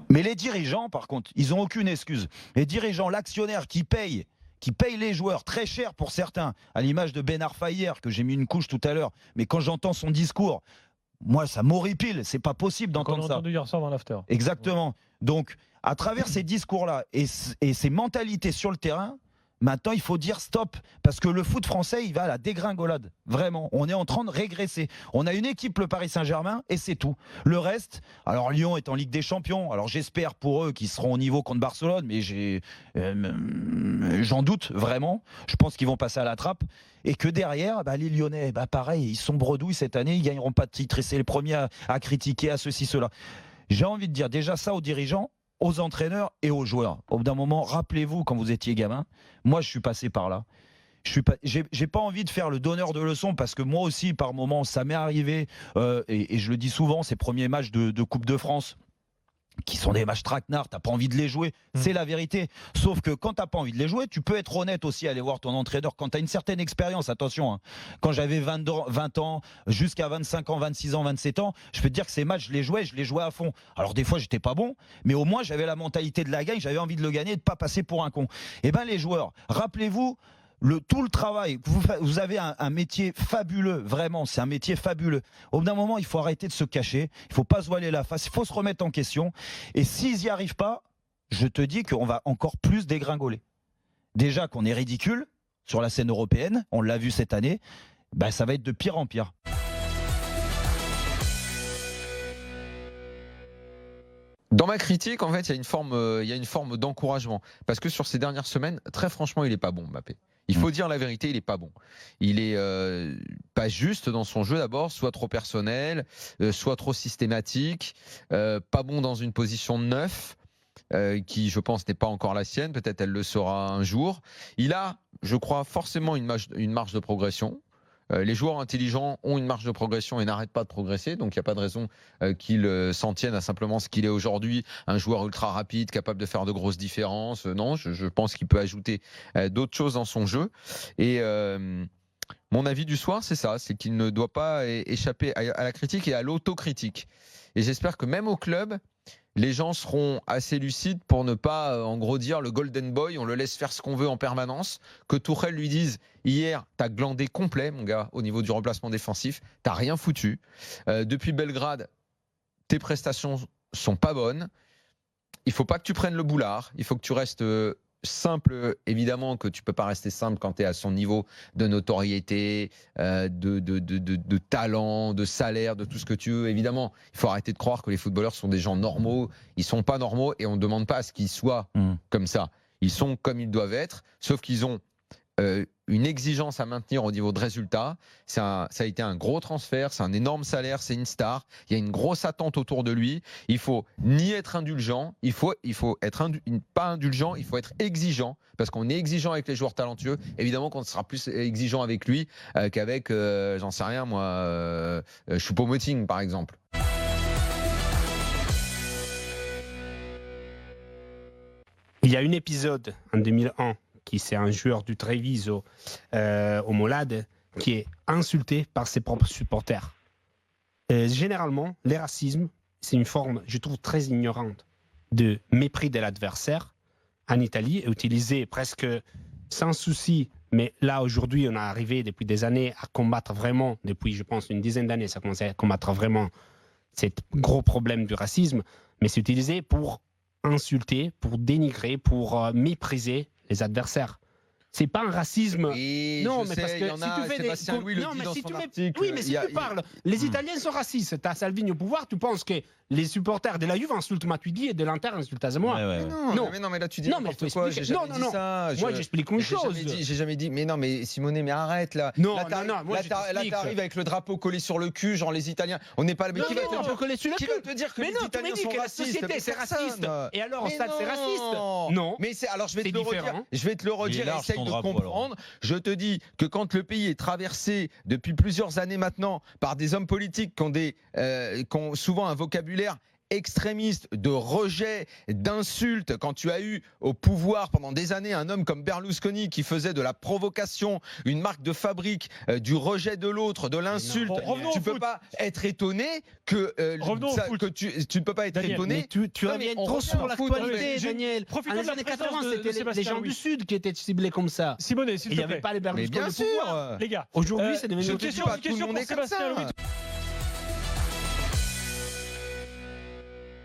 Mais les dirigeants, par contre, ils n'ont aucune excuse. Les dirigeants, l'actionnaire qui paye les joueurs très cher pour certains, à l'image de Ben Arfa hier, que j'ai mis une couche tout à l'heure, mais quand j'entends son discours, moi ça m'horripile, c'est pas possible d'entendre ça. On a entendu hier soir dans l'after. Exactement. Donc, à travers ces discours-là et ces mentalités sur le terrain, maintenant, il faut dire stop, parce que le foot français, il va à la dégringolade. Vraiment, on est en train de régresser. On a une équipe, le Paris Saint-Germain, et c'est tout. Le reste, alors Lyon est en Ligue des Champions, alors j'espère pour eux qu'ils seront au niveau contre Barcelone, mais j'en doute vraiment. Je pense qu'ils vont passer à la trappe. Et que derrière, les Lyonnais, pareil, ils sont bredouilles cette année, ils ne gagneront pas de titre, et c'est les premiers à critiquer, à ceci, cela. J'ai envie de dire déjà ça aux dirigeants, aux entraîneurs et aux joueurs. Au bout d'un moment, rappelez-vous quand vous étiez gamin, moi je suis passé par là. J'ai pas envie de faire le donneur de leçons parce que moi aussi par moments ça m'est arrivé et je le dis souvent, ces premiers matchs de Coupe de France qui sont des matchs traquenards, t'as pas envie de les jouer, c'est la vérité. Sauf que quand t'as pas envie de les jouer, tu peux être honnête aussi, aller voir ton entraîneur quand t'as une certaine expérience. Attention, hein. Quand j'avais 20 ans, jusqu'à 25 ans, 26 ans, 27 ans, je peux te dire que ces matchs, je les jouais à fond. Alors des fois, j'étais pas bon, mais au moins j'avais la mentalité de la gagne, j'avais envie de le gagner et de pas passer pour un con. Et les joueurs, rappelez-vous, tout le travail, vous avez un métier fabuleux, vraiment, c'est un métier fabuleux. Au bout d'un moment, il faut arrêter de se cacher, il ne faut pas se voiler la face, il faut se remettre en question. Et s'ils n'y arrivent pas, je te dis qu'on va encore plus dégringoler. Déjà qu'on est ridicule sur la scène européenne, on l'a vu cette année, ça va être de pire en pire. Dans ma critique, en fait, il y a une forme d'encouragement. Parce que sur ces dernières semaines, très franchement, il n'est pas bon, Mbappé. Il faut dire la vérité, il n'est pas bon. Il est pas juste dans son jeu d'abord, soit trop personnel, soit trop systématique, pas bon dans une position de neuf, qui, je pense, n'est pas encore la sienne. Peut-être elle le sera un jour. Il a, je crois, forcément une marge de progression. Les joueurs intelligents ont une marge de progression et n'arrêtent pas de progresser, donc il n'y a pas de raison qu'ils s'en tiennent à simplement ce qu'il est aujourd'hui, un joueur ultra rapide, capable de faire de grosses différences. Non, je pense qu'il peut ajouter d'autres choses dans son jeu. Et mon avis du soir, c'est ça, c'est qu'il ne doit pas échapper à la critique et à l'autocritique. Et j'espère que même au club, les gens seront assez lucides pour ne pas, en gros, dire le Golden Boy, on le laisse faire ce qu'on veut en permanence. Que Tourelle lui dise, hier, t'as glandé complet, mon gars, au niveau du remplacement défensif, t'as rien foutu. Depuis Belgrade, tes prestations sont pas bonnes. Il faut pas que tu prennes le boulard, il faut que tu restes simple, évidemment que tu peux pas rester simple quand tu es à son niveau de notoriété, de talent, de salaire, de tout ce que tu veux. Évidemment, il faut arrêter de croire que les footballeurs sont des gens normaux. Ils sont pas normaux et on ne demande pas à ce qu'ils soient comme ça. Ils sont comme ils doivent être, sauf qu'ils ont une exigence à maintenir au niveau de résultats. Ça a été un gros transfert, c'est un énorme salaire, c'est une star. Il y a une grosse attente autour de lui. Il faut ni être indulgent, il faut être pas indulgent, il faut être exigeant, parce qu'on est exigeant avec les joueurs talentueux. Évidemment qu'on sera plus exigeant avec lui qu'avec, j'en sais rien moi, Choupo-Moting par exemple. Il y a un épisode en 2001 qui c'est un joueur du Treviso au Molade qui est insulté par ses propres supporters. Généralement, les racismes, c'est une forme, je trouve, très ignorante de mépris de l'adversaire. En Italie, est utilisé presque sans souci, mais là, aujourd'hui, on a arrivé depuis des années à combattre vraiment, depuis, je pense, une dizaine d'années, ça a commencé à combattre vraiment ce gros problème du racisme, mais c'est utilisé pour insulter, pour dénigrer, pour mépriser les adversaires. C'est pas un racisme. Oui, non, mais parce que il y en a, si tu fais Sébastien Louis le dit dans son article. Oui, mais si tu parles, les Italiens sont racistes. T'as Salvini au pouvoir, tu penses que les supporters de la Juve insultent Matuidi et de l'Inter insultent Asamoah. Mais là tu dis n'importe quoi. J'ai jamais dit ça. Moi j'explique une chose. J'ai jamais dit. Mais non, mais Simonet, mais arrête là. Non. Là t'arrives avec le drapeau collé sur le cul, genre les Italiens. On n'est pas. Qui va te dire que les Italiens sont racistes? La société c'est raciste. Et alors au stade c'est raciste. Non. Mais c'est alors je vais te le redire. Essaye de comprendre. Je te dis que quand le pays est traversé depuis plusieurs années maintenant par des hommes politiques qui ont souvent un vocabulaire extrémiste, de rejet, d'insultes, quand tu as eu au pouvoir pendant des années un homme comme Berlusconi qui faisait de la provocation une marque de fabrique, du rejet de l'autre, de l'insulte, tu ne peux pas être étonné que, tu ne peux pas être étonné. Mais tu reviens trop sur l'actualité, Daniel. Profitons Dans de les la années présence 80, de c'était les Sébastien gens du Louis. Sud qui étaient ciblés comme ça. Simonet, s'il Il te n'y avait plaît. pas les Mais Berlusconi bien au pouvoir. sûr, Les gars, Aujourd'hui, c'est devenu je autre te dis chose. pas, tout le monde est comme Sébastien ça. Louis.